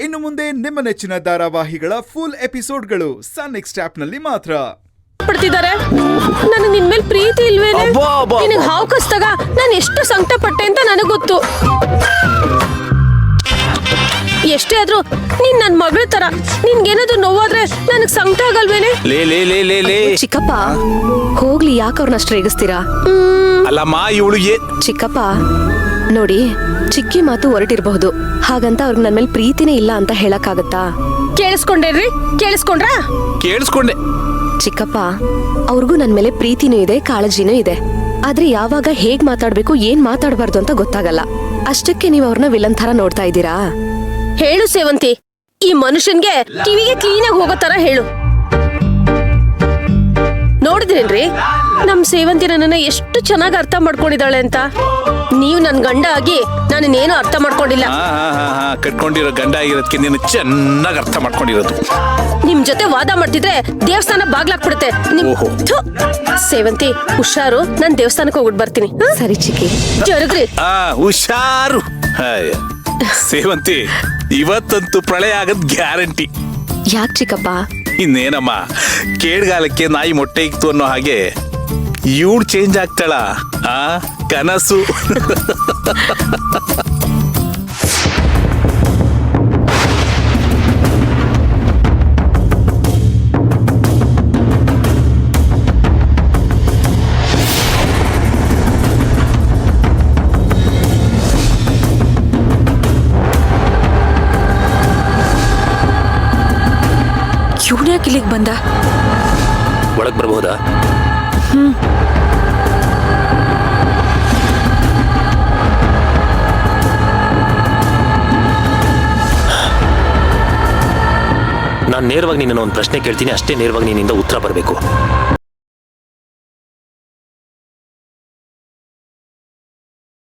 ಇನ್ನು ಮುಂದೆ ನಿಮ್ಮ ನೆಚ್ಚಿನ ಧಾರಾವಾಹಿಗಳ ಫುಲ್ ಎಪಿಸೋಡ್ಗಳು ಸನ್ ನೆಕ್ಸ್ಟ್ ಆಪ್ನಲ್ಲಿ ಮಾತ್ರ. ಪಡ್ತಿದ್ದಾರೆ. ನನಗೆ ನಿನ್ ಮೇಲೆ ಪ್ರೀತಿ ಇಲ್ವೇನೆ? ನಿನಗೆ ಹಾವು ಕಸ್ದಾಗ ನಾನು ಎಷ್ಟು ಸಂಕಟ ಪಟ್ಟೆ ಅಂತ ನನಗೆ ಗೊತ್ತು. ಎಷ್ಟೇ ಆದ್ರೂ ನೀನ್ ನನ್ ಮಗಳ ತರ. ನಿನ್ಗೇನಾದ್ರು ನೋವಾದ್ರೆ ನನಗ್ ಸಂಕಟ ಆಗಲ್ವೇನೆ? ಚಿಕ್ಕಪ್ಪ ಹೋಗ್ಲಿ, ಯಾಕೆ ಅವ್ರನ್ನ ಅಷ್ಟು ರೇಗಿಸ್ತೀರಾ? ಅಲ್ಲಮ್ಮ ಇವಳಿಗೆ ಚಿಕ್ಕಪ್ಪ ನೋಡಿ, ಚಿಕ್ಕಿ ಮಾತು ಹೊರಟಿರಬಹುದು, ಹಾಗಂತ ಅವ್ರಿಗೆ ನನ್ ಮೇಲೆ ಪ್ರೀತಿನೇ ಇಲ್ಲ ಅಂತ ಹೇಳಕ್ಕಾಗತ್ತಾ? ಕೇಳಿಸ್ಕೊಂಡೇನ್ರಿ? ಕೇಳಿಸ್ಕೊಂಡೆ. ಚಿಕ್ಕಪ್ಪ ಅವ್ರಿಗೂ ನನ್ ಮೇಲೆ ಪ್ರೀತಿನೂ ಇದೆ, ಕಾಳಜಿನೂ ಇದೆ. ಆದ್ರೆ ಯಾವಾಗ ಹೇಗ್ ಮಾತಾಡ್ಬೇಕು, ಏನ್ ಮಾತಾಡಬಾರ್ದು ಅಂತ ಗೊತ್ತಾಗಲ್ಲ. ಅಷ್ಟಕ್ಕೆ ನೀವ್ ಅವ್ರನ್ನ ವಿಲನ್ ತರ ನೋಡ್ತಾ ಇದ್ದೀರಾ? ಹೇಳು ಸೇವಂತಿ, ಈ ಮನುಷ್ಯನ್ಗೆ ಕಿವಿಗೆ ಕ್ಲೀನ್ ಆಗಿ ಹೋಗೋ ತರ ಹೇಳು. ನೋಡಿದ್ರೇನ್ರಿ ನಮ್ ಸೇವಂತಿ ನನ್ನನ್ನ ಎಷ್ಟು ಚೆನ್ನಾಗಿ ಅರ್ಥ ಮಾಡ್ಕೊಂಡಿದ್ದಾಳೆ ಅಂತ. ನೀವು ನನ್ ಗಂಡ ಆಗಿ ನಾನೇನು ಅರ್ಥ ಮಾಡ್ಕೊಂಡಿಲ್ಲ. ಕಟ್ಕೊಂಡಿರೋ ಗಂಡ ಆಗಿರೋದಕ್ಕೆ ನೀನು ಚೆನ್ನಾಗಿ ಅರ್ಥ ಮಾಡ್ಕೊಂಡಿರೋದು. ನಿಮ್ ಜೊತೆ ವಾದ ಮಾಡ್ತಿದ್ರೆ ದೇವಸ್ಥಾನ ಬಾಗ್ಲಾಕ್ಬಿಡುತ್ತೆ. ಸೇವಂತಿ ಹುಷಾರು, ನಾನ್ ದೇವಸ್ಥಾನಕ್ಕೆ ಹೋಗ್ಬಿಟ್ಟು ಬರ್ತೀನಿ. ಸರಿ ಚಿಕ್ಕಿ, ಜರುಗ್ರಿ. ಹುಷಾರು. ಸೇವಂತಿ, ಇವತ್ತಂತೂ ಪ್ರಳಯ ಆಗದ್ ಗ್ಯಾರಂಟಿ. ಯಾಕೆ ಚಿಕ್ಕಪ್ಪ? ಇನ್ನೇನಮ್ಮ, ಕೇಳ್ಗಾಲಕ್ಕೆ ನಾಯಿ ಮೊಟ್ಟೆ ಇಕ್ತು ಅನ್ನೋ ಹಾಗೆ ಇವಳು ಚೇಂಜ್ ಆಗ್ತಾಳ. ಕನಸು. ಯಾಕೆ ಇಲ್ಲಿಗೆ ಬಂದ? ಒಳಗ್ ಬರ್ಬಹುದಾ? ನಾನು ನೇರವಾಗಿ ನಿನ್ನ ಒಂದು ಪ್ರಶ್ನೆ ಕೇಳ್ತೀನಿ, ಅಷ್ಟೇ ನೇರವಾಗಿ ನಿನ್ನಿಂದ ಉತ್ತರ ಬರಬೇಕು.